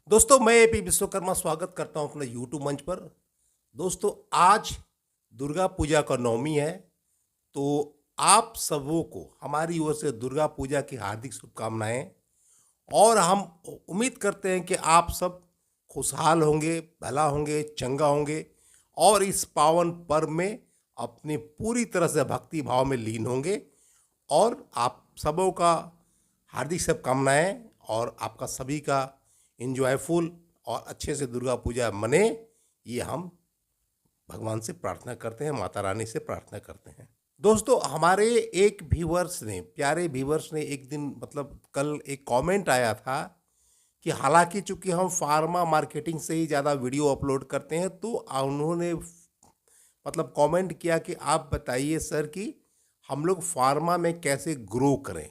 दोस्तों मैं एपी विश्वकर्मा स्वागत करता हूं अपने यूट्यूब मंच पर। दोस्तों आज दुर्गा पूजा का नवमी है, तो आप सबों को हमारी ओर से दुर्गा पूजा की हार्दिक शुभकामनाएं। और हम उम्मीद करते हैं कि आप सब खुशहाल होंगे, भला होंगे, चंगा होंगे और इस पावन पर्व में अपनी पूरी तरह से भक्ति भाव में लीन होंगे। और आप सबों का हार्दिक शुभकामनाएं और आपका सभी का इंजॉयफुल और अच्छे से दुर्गा पूजा मने, ये हम भगवान से प्रार्थना करते हैं, माता रानी से प्रार्थना करते हैं। दोस्तों हमारे एक व्यूवर्स ने, प्यारे व्यूवर्स ने एक दिन मतलब कल एक कमेंट आया था कि हालांकि चूंकि हम फार्मा मार्केटिंग से ही ज़्यादा वीडियो अपलोड करते हैं, तो उन्होंने मतलब कमेंट किया कि आप बताइए सर कि हम लोग फार्मा में कैसे ग्रो करें।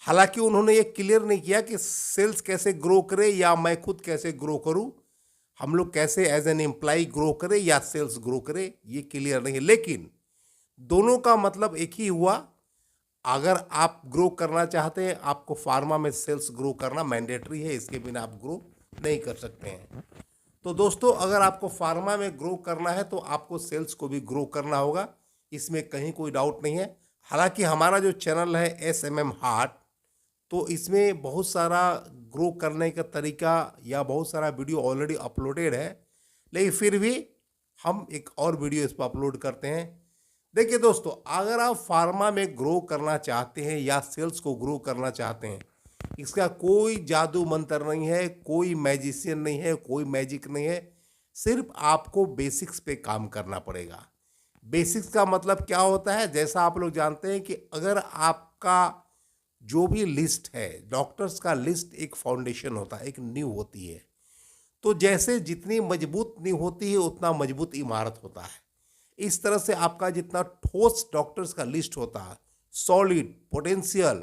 हालांकि उन्होंने ये क्लियर नहीं किया कि सेल्स कैसे ग्रो करे या मैं खुद कैसे ग्रो करूं, हम लोग कैसे एज एन एम्प्लॉय ग्रो करें या सेल्स ग्रो करें, ये क्लियर नहीं है। लेकिन दोनों का मतलब एक ही हुआ। अगर आप ग्रो करना चाहते हैं, आपको फार्मा में सेल्स ग्रो करना मैंडेटरी है, इसके बिना आप ग्रो नहीं कर सकते हैं। तो दोस्तों अगर आपको फार्मा में ग्रो करना है तो आपको सेल्स को भी ग्रो करना होगा, इसमें कहीं कोई डाउट नहीं है। हालांकि हमारा जो चैनल है SMM हार्ट, तो इसमें बहुत सारा ग्रो करने का तरीका या बहुत सारा वीडियो ऑलरेडी अपलोडेड है, लेकिन फिर भी हम एक और वीडियो इस पर अपलोड करते हैं। देखिए दोस्तों, अगर आप फार्मा में ग्रो करना चाहते हैं या सेल्स को ग्रो करना चाहते हैं, इसका कोई जादू मंत्र नहीं है, कोई मैजिशियन नहीं है, कोई मैजिक नहीं है। सिर्फ आपको बेसिक्स पे काम करना पड़ेगा। बेसिक्स का मतलब क्या होता है, जैसा आप लोग जानते हैं कि अगर आपका जो भी लिस्ट है, डॉक्टर्स का लिस्ट एक फाउंडेशन होता है, एक नींव होती है। तो जैसे जितनी मजबूत नींव होती है उतना मजबूत इमारत होता है। इस तरह से आपका जितना ठोस डॉक्टर्स का लिस्ट होता है, सॉलिड, पोटेंशियल,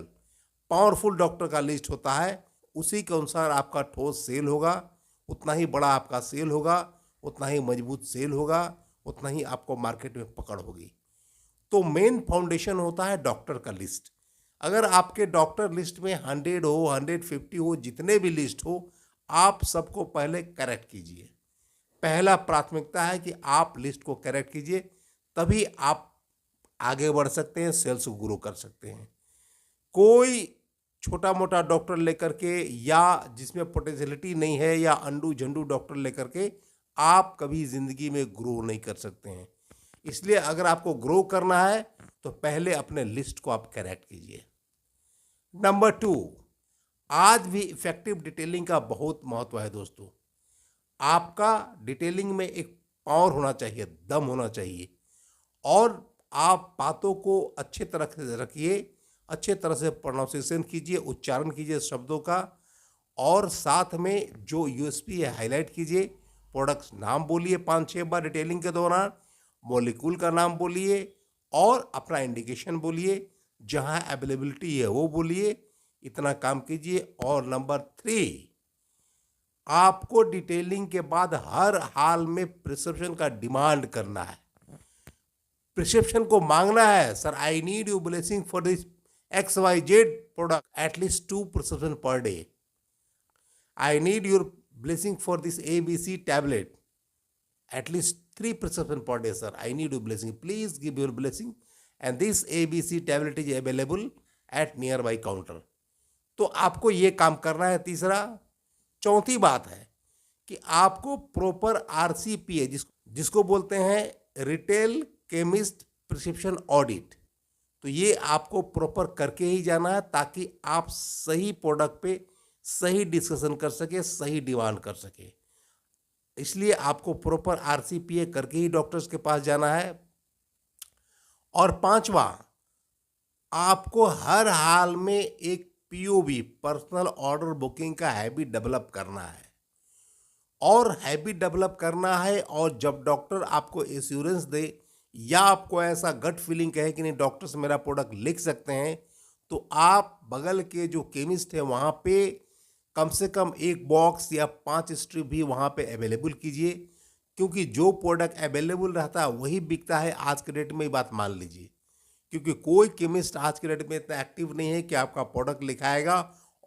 पावरफुल डॉक्टर का लिस्ट होता है, उसी के अनुसार आपका ठोस सेल होगा, उतना ही बड़ा आपका सेल होगा, उतना ही मजबूत सेल होगा, उतना ही आपको मार्केट में पकड़ होगी। तो मेन फाउंडेशन होता है डॉक्टर का लिस्ट। अगर आपके डॉक्टर लिस्ट में 100 हो, 150 हो, जितने भी लिस्ट हो, आप सबको पहले करेक्ट कीजिए। पहला प्राथमिकता है कि आप लिस्ट को करेक्ट कीजिए, तभी आप आगे बढ़ सकते हैं, सेल्स को ग्रो कर सकते हैं। कोई छोटा मोटा डॉक्टर लेकर के या जिसमें पोटेंशियलिटी नहीं है या अंडू झंडू डॉक्टर लेकर के आप कभी जिंदगी में ग्रो नहीं कर सकते हैं। इसलिए अगर आपको ग्रो करना है तो पहले अपने लिस्ट को आप करेक्ट कीजिए। नंबर 2, आज भी इफेक्टिव डिटेलिंग का बहुत महत्व है दोस्तों। आपका डिटेलिंग में एक पावर होना चाहिए, दम होना चाहिए, और आप बातों को अच्छे तरह से रखिए, अच्छे तरह से प्रोनाउंसिएशन कीजिए, उच्चारण कीजिए शब्दों का, और साथ में जो यूएसपी है हाईलाइट कीजिए। प्रोडक्ट्स नाम बोलिए 5-6 बार डिटेलिंग के दौरान, मॉलिक्यूल का नाम बोलिए और अपना इंडिकेशन बोलिए, जहां अवेलेबिलिटी है वो बोलिए। इतना काम कीजिए। और नंबर 3, आपको डिटेलिंग के बाद हर हाल में प्रिस्क्रिप्शन का डिमांड करना है। प्रिस्क्रिप्शन को मांगना है, sir I need you blessing for this XYZ product, at least 2 prescription per day. I need your blessing for this ABC tablet, at least 3 prescription per day sir, I need you blessing, please give your blessing and this ABC tablet is available at near by counter. तो आपको ये काम करना है। तीसरा, चौथी बात है कि आपको प्रॉपर RCPA, जिसको बोलते हैं रिटेल केमिस्ट प्रिस्क्रिप्शन ऑडिट, तो ये आपको प्रॉपर करके ही जाना है, ताकि आप सही प्रोडक्ट पे सही डिस्कशन कर सके, सही डिमांड कर सके। इसलिए आपको प्रॉपर RCPA करके ही डॉक्टर्स के पास जाना है। और पांचवा, आपको हर हाल में एक POB, पर्सनल ऑर्डर बुकिंग का हैबिट डेवलप करना है। और हैबिट डेवलप करना है, और जब डॉक्टर आपको एश्योरेंस दे या आपको ऐसा गट फीलिंग कहे कि नहीं डॉक्टर्स मेरा प्रोडक्ट लिख सकते हैं, तो आप बगल के जो केमिस्ट है वहाँ पे कम से कम 1 बॉक्स या 5 स्ट्रिप भी वहाँ पे अवेलेबल कीजिए, क्योंकि जो प्रोडक्ट अवेलेबल रहता है वही बिकता है आज के डेट में। बात मान लीजिए, क्योंकि कोई केमिस्ट आज के डेट में इतना एक्टिव नहीं है कि आपका प्रोडक्ट लिखाएगा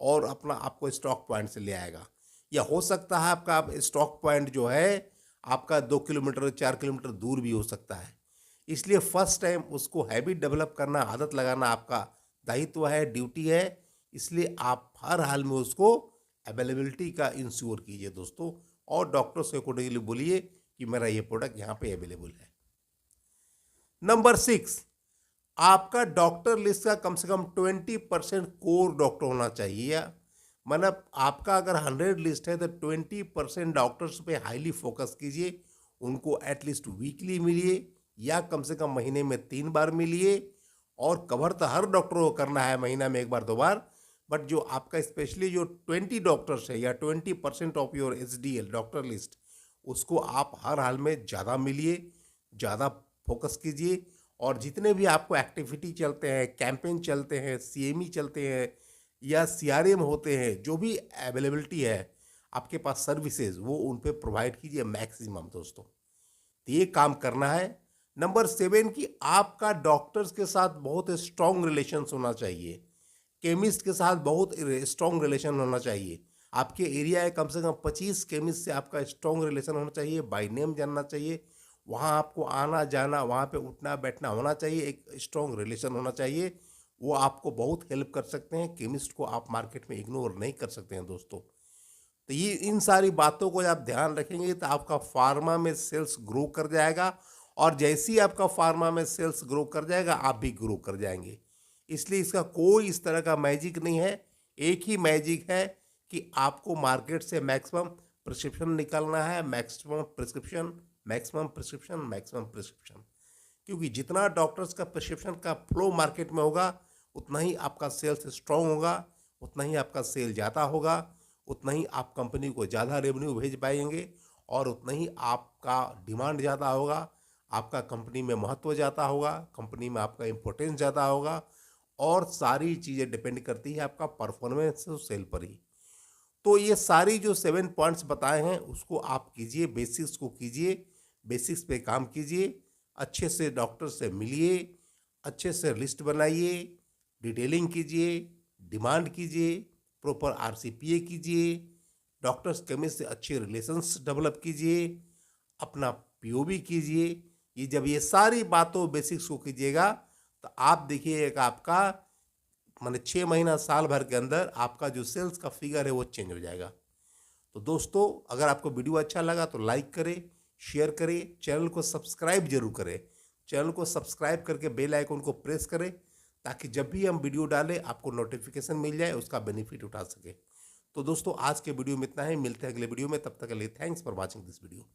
और अपना आपको स्टॉक पॉइंट से ले आएगा। या हो सकता है आपका स्टॉक पॉइंट जो है आपका 2 किलोमीटर 4 किलोमीटर दूर भी हो सकता है। इसलिए फर्स्ट टाइम उसको हैबिट डेवलप करना, आदत लगाना आपका दायित्व है, ड्यूटी है। इसलिए आप हर हाल में उसको अवेलेबिलिटी का इंश्योर कीजिए दोस्तों, और डॉक्टर से अकॉर्डिंगली बोलिए कि मेरा ये प्रोडक्ट यहाँ पे अवेलेबल है। नंबर 6, आपका डॉक्टर लिस्ट का कम से कम 20% कोर डॉक्टर होना चाहिए। मतलब आपका अगर 100 लिस्ट है तो 20% डॉक्टर्स पे हाईली फोकस कीजिए। उनको एटलीस्ट वीकली मिलिए या कम से कम महीने में 3 बार मिलिए। और कवर तो हर डॉक्टर को करना है महीना में 1 बार 2 बार, बट जो आपका स्पेशली जो 20 डॉक्टर्स है या 20% of your HDL doctor list, उसको आप हर हाल में ज़्यादा मिलिए, ज़्यादा फोकस कीजिए। और जितने भी आपको एक्टिविटी चलते हैं, कैंपेन चलते हैं, CME चलते हैं या CRM होते हैं, जो भी अवेलेबिलिटी है आपके पास सर्विसेज, वो उन पे प्रोवाइड कीजिए मैक्सिमम दोस्तों। तो ये काम करना है। नंबर 7 की आपका डॉक्टर्स के साथ बहुत स्ट्रॉन्ग रिलेशन होना चाहिए। केमिस्ट के साथ बहुत स्ट्रॉन्ग रिलेशन होना चाहिए। आपके एरिया है कम से कम 25 केमिस्ट से आपका स्ट्रॉन्ग रिलेशन होना चाहिए, बाय नेम जानना चाहिए। वहाँ आपको आना जाना, वहाँ पे उठना बैठना होना चाहिए, एक स्ट्रॉन्ग रिलेशन होना चाहिए। वो आपको बहुत हेल्प कर सकते हैं। केमिस्ट को आप मार्केट में इग्नोर नहीं कर सकते हैं दोस्तों। तो ये इन सारी बातों को आप ध्यान रखेंगे तो आपका फार्मा में सेल्स ग्रो कर जाएगा, और जैसे ही आपका फार्मा में सेल्स ग्रो कर जाएगा आप भी ग्रो कर जाएंगे। इसलिए इसका कोई इस तरह का मैजिक नहीं है। एक ही मैजिक है कि आपको मार्केट से मैक्सिमम प्रिस्क्रिप्शन निकालना है, maximum prescription, maximum prescription, maximum prescription. क्योंकि जितना डॉक्टर्स का प्रिस्क्रिप्शन का फ्लो मार्केट में होगा उतना ही आपका सेल्स स्ट्रॉन्ग होगा, उतना ही आपका सेल ज़्यादा होगा, उतना ही आप कंपनी को ज़्यादा रेवेन्यू भेज पाएंगे, और उतना ही आपका डिमांड ज़्यादा होगा, आपका कंपनी में महत्व ज़्यादा होगा, कंपनी में आपका इम्पोर्टेंस ज़्यादा होगा। और सारी चीज़ें डिपेंड करती है आपका परफॉर्मेंस सेल पर ही। तो ये सारी जो 7 पॉइंट्स बताए हैं उसको आप कीजिए, बेसिक्स को कीजिए, बेसिक्स पे काम कीजिए, अच्छे से डॉक्टर से मिलिए, अच्छे से लिस्ट बनाइए, डिटेलिंग कीजिए, डिमांड कीजिए, प्रॉपर RCPA कीजिए, डॉक्टर्स केमिस्ट से अच्छे रिलेशंस डेवलप कीजिए, अपना POB कीजिए। ये जब ये सारी बातों बेसिक्स को कीजिएगा तो आप देखिएगा आपका माने 6 महीना साल भर के अंदर आपका जो सेल्स का फिगर है वो चेंज हो जाएगा। तो दोस्तों अगर आपको वीडियो अच्छा लगा तो लाइक करें, शेयर करें, चैनल को सब्सक्राइब जरूर करें। चैनल को सब्सक्राइब करके बेल आइकन को प्रेस करें ताकि जब भी हम वीडियो डालें आपको नोटिफिकेशन मिल जाए, उसका बेनिफिट उठा सके। तो दोस्तों आज के वीडियो में इतना ही, मिलते हैं अगले वीडियो में, तब तक के लिए thanks for watching this video.